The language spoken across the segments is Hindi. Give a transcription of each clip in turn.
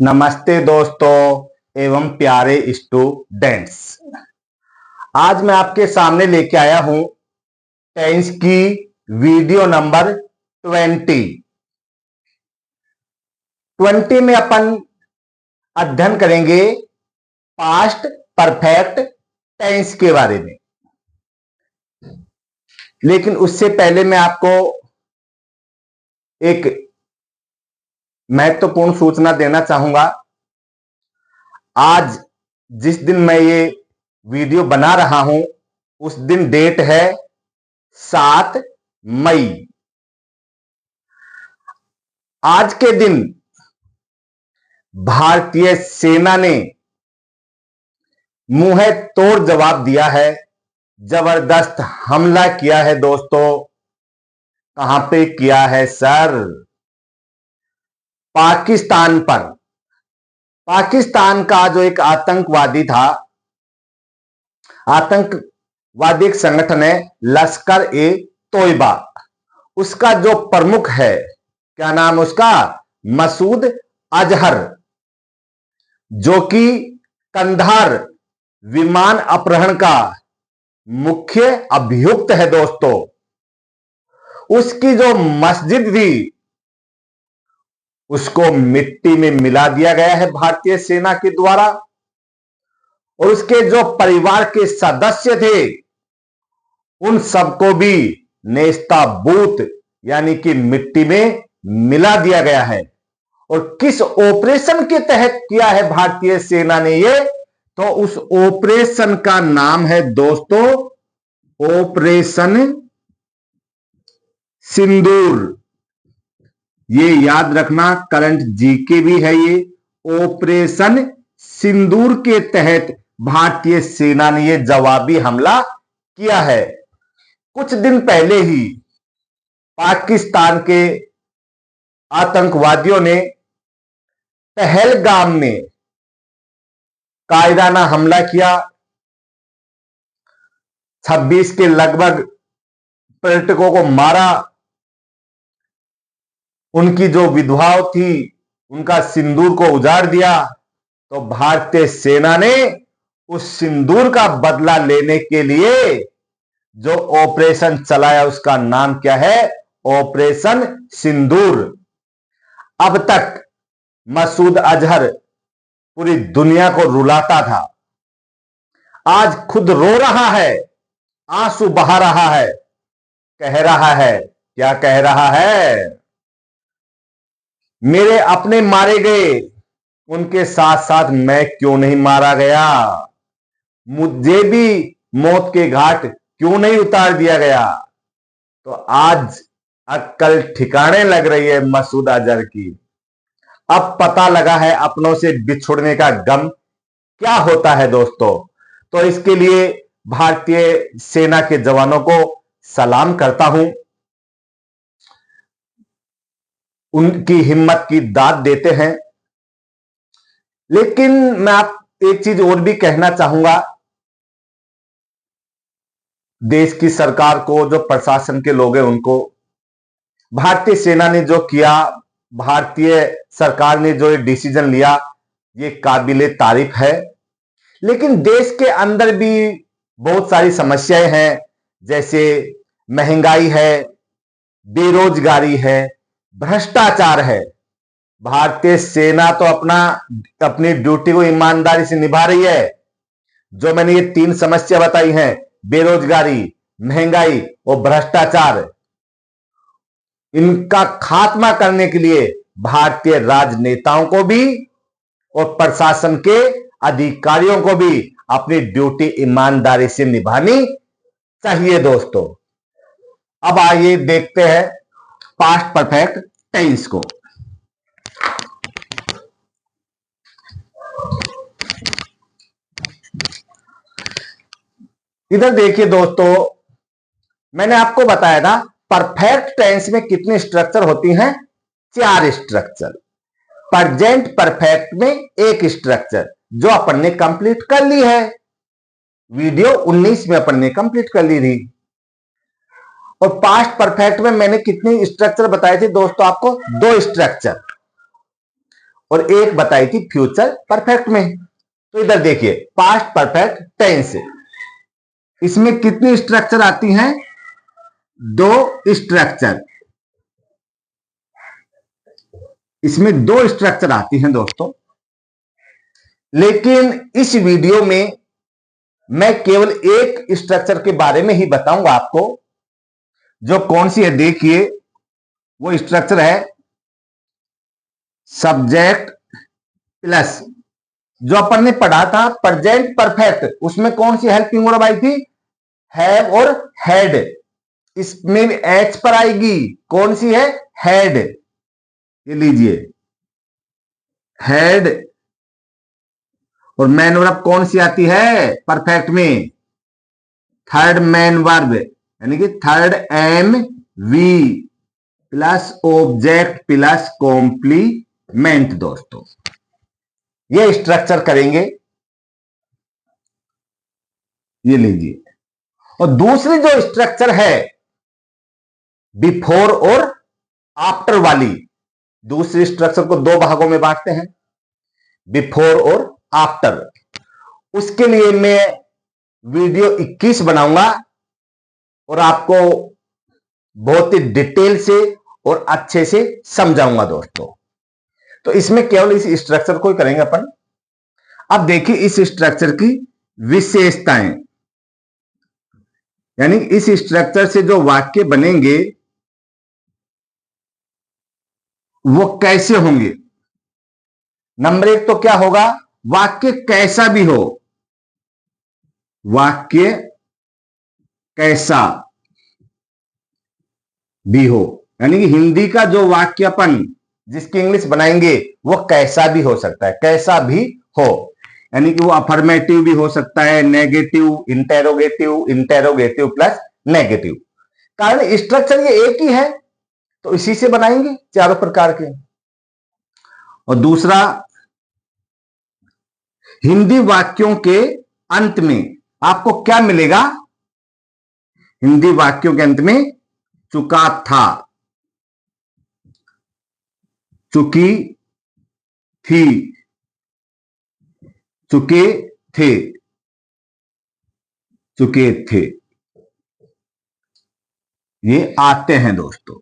नमस्ते दोस्तों एवं प्यारे स्टूडेंट्स। आज मैं आपके सामने लेके आया हूं टेंस की वीडियो नंबर 20 में अपन अध्ययन करेंगे पास्ट परफेक्ट टेंस के बारे में। लेकिन उससे पहले मैं आपको एक महत्वपूर्ण सूचना देना चाहूंगा। आज जिस दिन मैं ये वीडियो बना रहा हूं उस दिन डेट है 7 मई। आज के दिन भारतीय सेना ने मुंह तोड़ जवाब दिया है, जबरदस्त हमला किया है दोस्तों। कहां पे किया है सर? पाकिस्तान पर। पाकिस्तान का जो एक आतंकवादी था, आतंकवादी एक संगठन है लश्कर ए तोयबा, उसका जो प्रमुख है, क्या नाम उसका? मसूद अजहर, जो कि कंधार विमान अपहरण का मुख्य अभियुक्त है दोस्तों। उसकी जो मस्जिद थी उसको मिट्टी में मिला दिया गया है भारतीय सेना के द्वारा, और उसके जो परिवार के सदस्य थे उन सबको भी नेस्ताबूत यानी कि मिट्टी में मिला दिया गया है। और किस ऑपरेशन के तहत किया है भारतीय सेना ने ये? तो उस ऑपरेशन का नाम है दोस्तों ऑपरेशन सिंदूर। ये याद रखना, करंट जीके भी है ये। ऑपरेशन सिंदूर के तहत भारतीय सेना ने ये जवाबी हमला किया है। कुछ दिन पहले ही पाकिस्तान के आतंकवादियों ने पहलगाम में कायराना हमला किया। 26 के लगभग पर्यटकों को मारा, उनकी जो विधवाओं थी उनका सिंदूर को उजाड़ दिया। तो भारतीय सेना ने उस सिंदूर का बदला लेने के लिए जो ऑपरेशन चलाया उसका नाम क्या है? ऑपरेशन सिंदूर। अब तक मसूद अजहर पूरी दुनिया को रुलाता था, आज खुद रो रहा है, आंसू बहा रहा है, कह रहा है, क्या कह रहा है? मेरे अपने मारे गए, उनके साथ साथ मैं क्यों नहीं मारा गया? मुझे भी मौत के घाट क्यों नहीं उतार दिया गया? तो आज अक्ल ठिकाने लग रही है मसूद अजहर की। अब पता लगा है अपनों से बिछुड़ने का गम क्या होता है दोस्तों। तो इसके लिए भारतीय सेना के जवानों को सलाम करता हूं, उनकी हिम्मत की दाद देते हैं। लेकिन मैं आप एक चीज और भी कहना चाहूंगा, देश की सरकार को, जो प्रशासन के लोग हैं उनको, भारतीय सेना ने जो किया, भारतीय सरकार ने जो डिसीजन लिया, ये काबिले तारीफ है। लेकिन देश के अंदर भी बहुत सारी समस्याएं हैं, जैसे महंगाई है, बेरोजगारी है, भ्रष्टाचार है। भारतीय सेना तो अपनी ड्यूटी को ईमानदारी से निभा रही है। जो मैंने ये 3 समस्या बताई हैं, बेरोजगारी, महंगाई और भ्रष्टाचार, इनका खात्मा करने के लिए भारतीय राजनेताओं को भी और प्रशासन के अधिकारियों को भी अपनी ड्यूटी ईमानदारी से निभानी चाहिए दोस्तों। अब आइए देखते हैं पास्ट परफेक्ट टेंस को। इधर देखिए दोस्तों, मैंने आपको बताया था परफेक्ट टेंस में कितनी स्ट्रक्चर होती हैं? 4 स्ट्रक्चर। प्रेजेंट परफेक्ट में 1 स्ट्रक्चर, जो अपन ने कंप्लीट कर ली है। वीडियो 19 में अपन ने कंप्लीट कर ली थी। और पास्ट परफेक्ट में मैंने कितनी स्ट्रक्चर बताए थे दोस्तों? आपको 2 स्ट्रक्चर। और एक बताई थी फ्यूचर परफेक्ट में। तो इधर देखिए पास्ट परफेक्ट टेंस, इसमें कितनी स्ट्रक्चर आती हैं? 2 स्ट्रक्चर, इसमें 2 स्ट्रक्चर आती हैं दोस्तों। लेकिन इस वीडियो में मैं केवल एक स्ट्रक्चर के बारे में ही बताऊंगा आपको, जो कौन सी है देखिए, वो स्ट्रक्चर है सब्जेक्ट प्लस, जो अपन ने पढ़ा था प्रेजेंट परफेक्ट, उसमें कौन सी हेल्पिंग वर्ब आई थी? हैव और हैड। इसमें एच पर आएगी, कौन सी है? हैड। ये लीजिए हैड। और मैन वर्ब कौन सी आती है परफेक्ट में? थर्ड मैन वर्ब, यानी कि third M V plus object plus complement. दोस्तों ये स्ट्रक्चर करेंगे, ये लीजिए। और दूसरी जो स्ट्रक्चर है बिफोर और आफ्टर वाली, दूसरी स्ट्रक्चर को 2 भागों में बांटते हैं, बिफोर और आफ्टर। उसके लिए मैं वीडियो 21 बनाऊंगा और आपको बहुत ही डिटेल से और अच्छे से समझाऊंगा दोस्तों। तो इसमें केवल इस स्ट्रक्चर को ही करेंगे अपन। अब देखिए इस स्ट्रक्चर की विशेषताएं, यानी इस स्ट्रक्चर से जो वाक्य बनेंगे वो कैसे होंगे। नंबर 1 तो क्या होगा? वाक्य कैसा भी हो, वाक्य कैसा भी हो, यानी कि हिंदी का जो वाक्य अपन जिसकी इंग्लिश बनाएंगे वो कैसा भी हो सकता है, कैसा भी हो, यानी कि वो अफर्मेटिव भी हो सकता है, negative, interrogative, interrogative plus negative. कारण स्ट्रक्चर ये एक ही है, तो इसी से बनाएंगे चारों प्रकार के। और दूसरा, हिंदी वाक्यों के अंत में आपको क्या मिलेगा? हिंदी वाक्यों के अंत में चुका था, चुकी थी, चुके थे, चुके थे, ये आते हैं दोस्तों,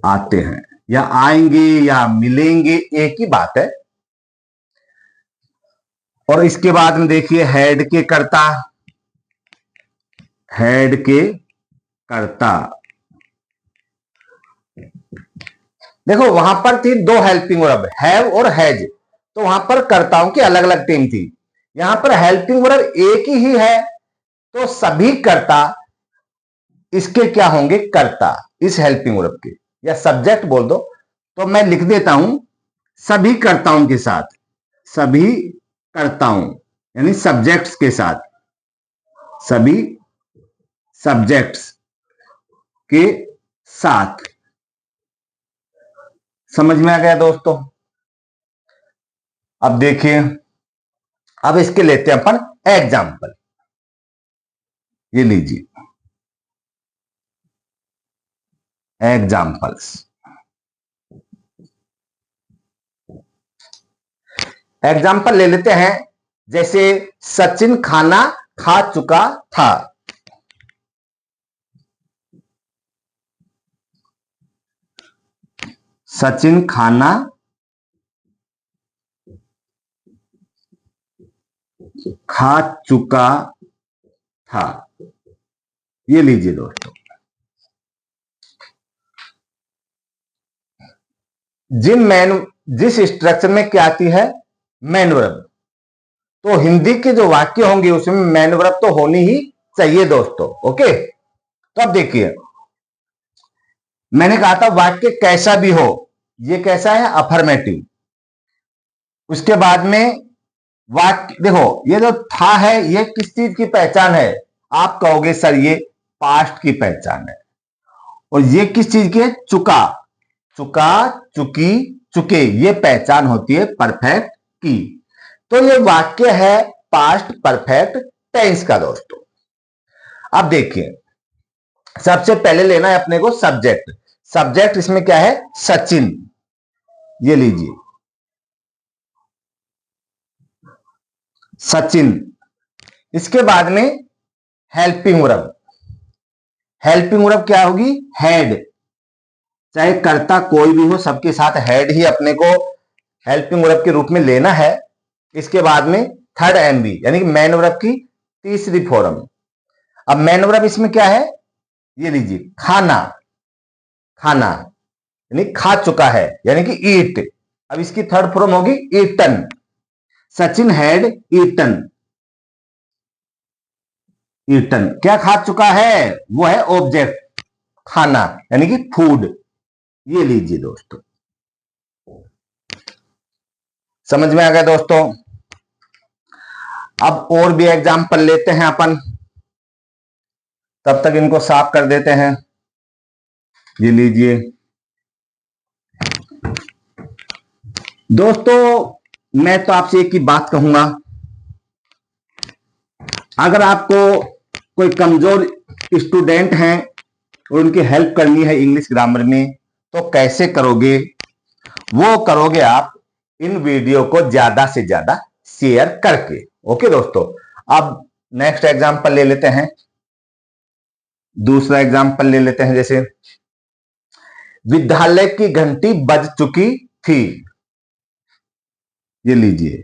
आते हैं या आएंगे या मिलेंगे, एक ही बात है। और इसके बाद में देखिए हैड के कर्ता, हैड के कर्ता। देखो वहां पर थी 2 हेल्पिंग वर्ब, हैव और हैज, तो वहां पर कर्ताओं की अलग अलग टीम थी। यहां पर हेल्पिंग वर्ब एक ही है, तो सभी कर्ता इसके क्या होंगे? कर्ता, इस हेल्पिंग वर्ब के, या सब्जेक्ट बोल दो। तो मैं लिख देता हूं सभी कर्ताओं के साथ, सभी कर्ताओं यानी सब्जेक्ट्स के साथ, सभी सब्जेक्ट्स के साथ। समझ में आ गया दोस्तों? अब देखिए, अब इसके लेते हैं अपन एग्जाम्पल। ये लीजिए एग्जाम्पल्स। एग्जाम्पल ले लेते हैं, जैसे सचिन खाना खा चुका था। सचिन खाना खा चुका था। ये लीजिए दोस्तों, जिस स्ट्रक्चर में क्या आती है? Man verb. तो हिंदी के जो वाक्य होंगे उसमें मैन वर्ब तो होनी ही चाहिए दोस्तों। ओके, तो अब देखिए मैंने कहा था वाक्य कैसा भी हो, ये कैसा है? अफर्मेटिव। उसके बाद में वाक्य देखो, ये जो था है ये किस चीज की पहचान है? आप कहोगे सर ये पास्ट की पहचान है। और ये किस चीज की है? चुका, चुका, चुकी, चुके, ये पहचान होती है परफेक्ट की। तो ये वाक्य है पास्ट परफेक्ट टेंस का दोस्तों। अब देखिए सबसे पहले लेना है अपने को सब्जेक्ट। सब्जेक्ट इसमें क्या है? सचिन। ये लीजिए सचिन। इसके बाद में हेल्पिंग वर्ब। हेल्पिंग वर्ब क्या होगी? हैड। चाहे कर्ता कोई भी हो, सबके साथ हैड ही अपने को हेल्पिंग वर्ब के रूप में लेना है। इसके बाद में थर्ड एमवी यानी कि मैन वर्ब की तीसरी फॉर्म। अब मैन वर्ब इसमें क्या है? ये लीजिए खाना। खाना यानी खा चुका है, यानी कि ईट। अब इसकी थर्ड फॉर्म होगी eaten. Sachin had eaten. Eaten क्या खा चुका है? वो है ऑब्जेक्ट, खाना यानी कि फूड। ये लीजिए दोस्तों, समझ में आ गया दोस्तों। अब और भी एग्जाम्पल लेते हैं अपन, तब तक इनको साफ कर देते हैं। ये लीजिए दोस्तों, मैं तो आपसे एक ही बात कहूंगा, अगर आपको कोई कमजोर स्टूडेंट हैं और उनकी हेल्प करनी है इंग्लिश ग्रामर में, तो कैसे करोगे? वो करोगे आप इन वीडियो को ज्यादा से ज्यादा शेयर करके। ओके दोस्तों, अब नेक्स्ट एग्जांपल ले लेते हैं। दूसरा एग्जांपल ले लेते हैं, जैसे विद्यालय की घंटी बज चुकी थी। ये लीजिए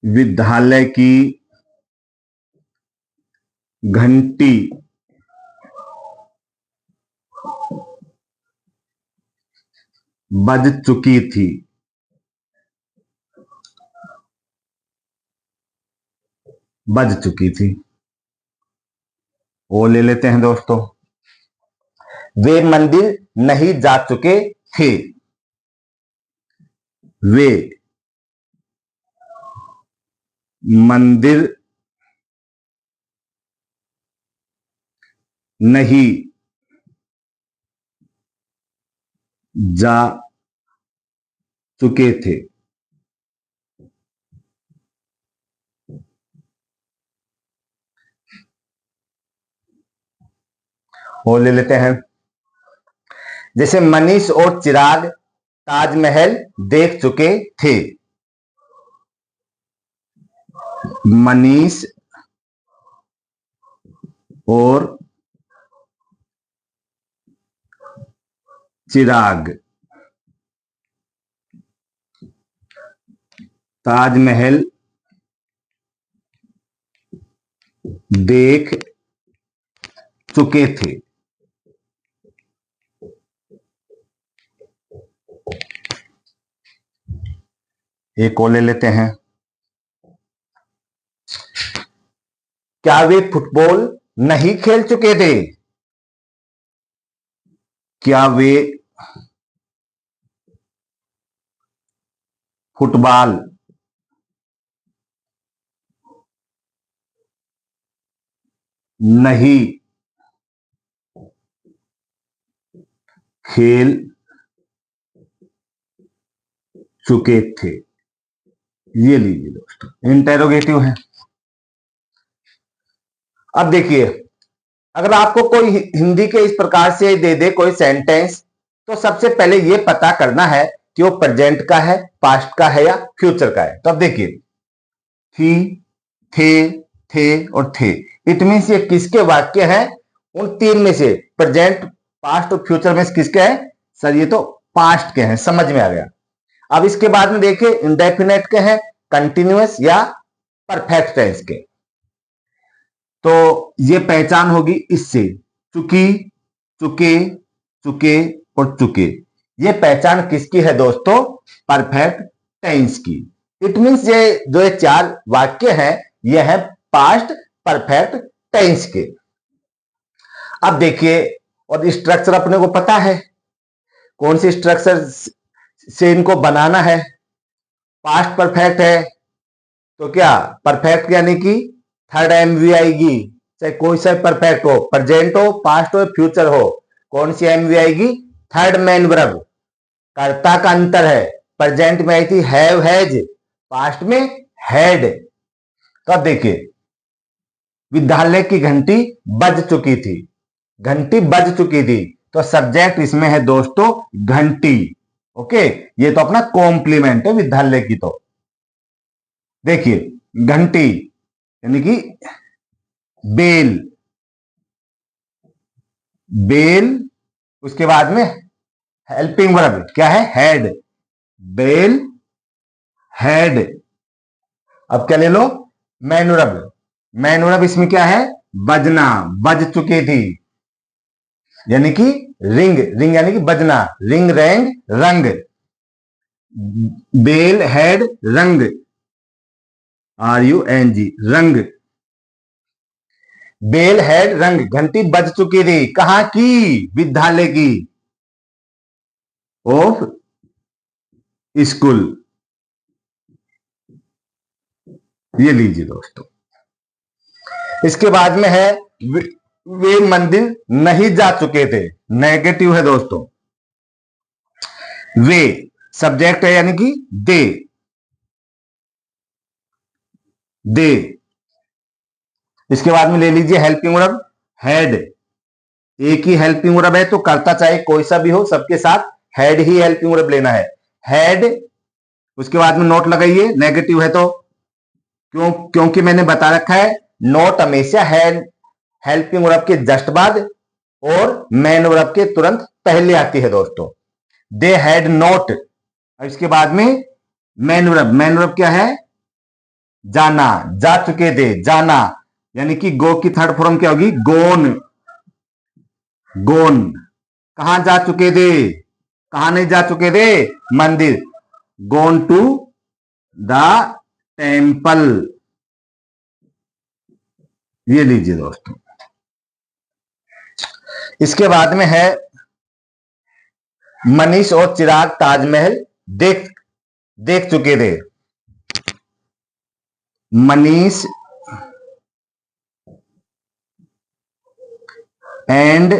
विद्यालय की घंटी बज चुकी थी। बज चुकी थी। वो ले लेते हैं दोस्तों, वे मंदिर नहीं जा चुके थे। वे मंदिर नहीं जा चुके थे। वो ले लेते हैं, जैसे मनीष और चिराग ताजमहल देख चुके थे। मनीष और चिराग ताजमहल देख चुके थे। एक और ले लेते हैं, क्या वे फुटबॉल नहीं खेल चुके थे? क्या वे फुटबॉल नहीं खेल चुके थे? ये लीजिए दोस्तों इंटेरोगेटिव है। अब देखिए, अगर आपको कोई हिंदी के इस प्रकार से दे दे कोई सेंटेंस, तो सबसे पहले ये पता करना है कि वो प्रेजेंट का है, पास्ट का है या फ्यूचर का है। तो अब देखिए, थी, थे और थे, इट मीन्स ये किसके वाक्य हैं? उन तीन में से प्रेजेंट, पास्ट और फ्यूचर में से किसके हैं? सर ये तो पास्ट के हैं, समझ में आ गया। अब इसके बाद में देखिए, इंडेफिनेट के हैं, कंटिन्यूअस या परफेक्ट टेंस के। तो ये पहचान होगी इससे, चुकी, चुके, चुके और चुके। ये पहचान किसकी है दोस्तों? परफेक्ट टेंस की। इट मीन्स ये जो ये चार वाक्य हैं, ये है पास्ट परफेक्ट टेंस के। अब देखिए, और स्ट्रक्चर अपने को पता है, कौन सी स्ट्रक्चर से इनको बनाना है। पास्ट परफेक्ट है तो क्या परफेक्ट यानी कि थर्ड एमवी आएगी, चाहे कोई सा परफेक्ट हो, प्रेजेंट हो, पास्ट हो, फ्यूचर हो। कौन सी एमवी आएगी? Third man verb. कर्ता का अंतर है, प्रेजेंट में आई थी हैव हैज, पास्ट में हैड। तो अब देखिए, विद्यालय की घंटी बज चुकी थी। घंटी बज चुकी थी, तो सब्जेक्ट इसमें है दोस्तों घंटी। ओके, ये तो अपना कॉम्प्लीमेंट है विद्यालय की। तो देखिए घंटी यानी कि बेल, बेल, उसके बाद में हेल्पिंग वर्ब क्या है, हेड, बेल, हेड। अब क्या ले लो, मैन वर्ब, मैन वर्ब इसमें क्या है, बजना, बज चुकी थी, यानी कि रिंग, रिंग यानी कि बजना, रिंग, रैंग, रंग, बेल, हेड, रंग, RUNG, रंग, बेल, हेड, रंग, घंटी बज चुकी थी, कहां की, विद्यालय की, ऑफ स्कूल। ये लीजिए दोस्तों। इसके बाद में है वे मंदिर नहीं जा चुके थे, नेगेटिव है दोस्तों। वे सब्जेक्ट है यानी कि दे, दे। इसके बाद में ले लीजिए हेल्पिंग वर्ब हैड, एक ही हेल्पिंग वर्ब है तो करता चाहे कोई सा भी हो सबके साथ हैड ही हेल्पिंग वर्ब लेना है, हैड। उसके बाद में नोट लगाइए, नेगेटिव है तो, क्योंकि मैंने बता रखा है नोट हमेशा हैड हेल्पिंग वर्ब के जस्ट बाद और मेन वर्ब के तुरंत पहले आती है दोस्तों। दे हैड नोट, इसके बाद में मेन वर्ब, मेन वर्ब क्या है, जाना, जा चुके थे, जाना, यानी कि गो की थर्ड फॉर्म क्या होगी, गोन, गोन। कहां जा चुके थे, कहां नहीं जा चुके थे, मंदिर, गोन टू द टेम्पल। ये लीजिए दोस्तों। इसके बाद में है मनीष और चिराग ताजमहल देख देख चुके थे, Manish and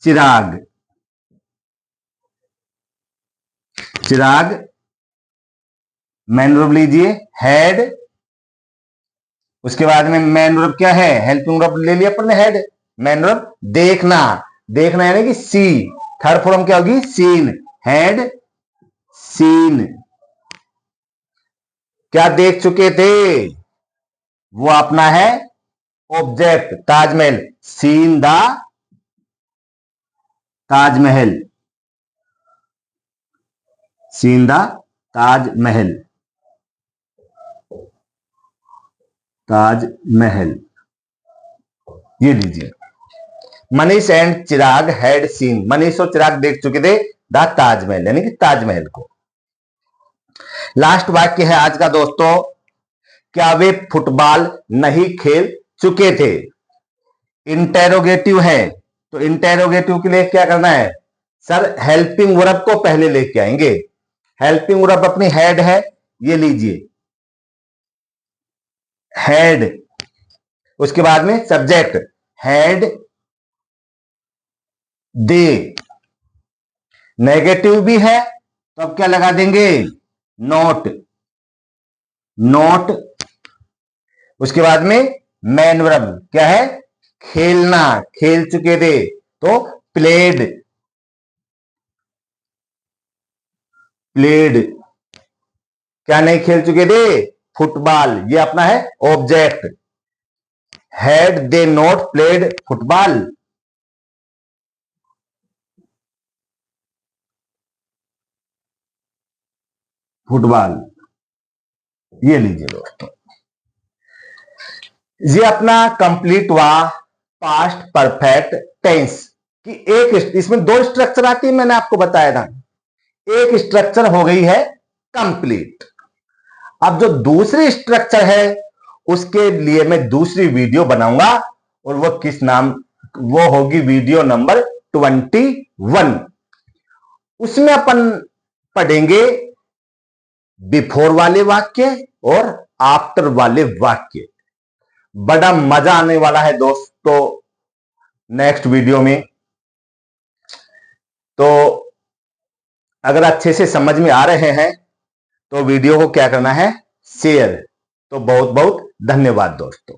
Chirag, Chirag man verb लीजिए हैड, उसके बाद में मैन वर्ब क्या है, हेल्पिंग वर्ब ले लिया अपन ने हैड, मैन वर्ब देखना, देखना यानी कि सी, थर्ड फॉर्म क्या होगी, सीन, हैड सीन। क्या देख चुके थे, वो अपना है object Taj Mahal, seen the Taj Mahal, seen the Taj Mahal, Taj Mahal. ये लीजिए, Manish and Chirag had seen, Manish और चिराग देख चुके थे द ताजमहल यानी कि ताजमहल को। लास्ट वाक्य है आज का दोस्तों, क्या वे फुटबॉल नहीं खेल चुके थे, इंटेरोगेटिव है, तो इंटेरोगेटिव के लिए क्या करना है सर, हेल्पिंग वर्ब को पहले लेके आएंगे, हेल्पिंग वर्ब अपनी हैड है, ये लीजिए हैड, उसके बाद में सब्जेक्ट हैड दे, नेगेटिव भी है तो अब क्या लगा देंगे, नोट, नोट। उसके बाद में मैन वर्ब क्या है, खेलना, खेल चुके थे तो प्लेड, प्लेड। क्या नहीं खेल चुके थे, फुटबॉल, ये अपना है object, had they not played football. Football, ये लीजिए दोस्तों। ये अपना कंप्लीट हुआ पास्ट परफेक्ट टेंस की एक, इसमें दो स्ट्रक्चर आती है, मैंने आपको बताया था, एक स्ट्रक्चर हो गई है कंप्लीट। अब जो दूसरी स्ट्रक्चर है उसके लिए मैं दूसरी वीडियो बनाऊंगा, और वो किस नाम, वो होगी वीडियो नंबर 21। उसमें अपन पढ़ेंगे बिफोर वाले वाक्य और आफ्टर वाले वाक्य। बड़ा मजा आने वाला है दोस्तों नेक्स्ट वीडियो में। तो अगर अच्छे से समझ में आ रहे हैं तो वीडियो को क्या करना है, शेयर। तो बहुत बहुत धन्यवाद दोस्तों।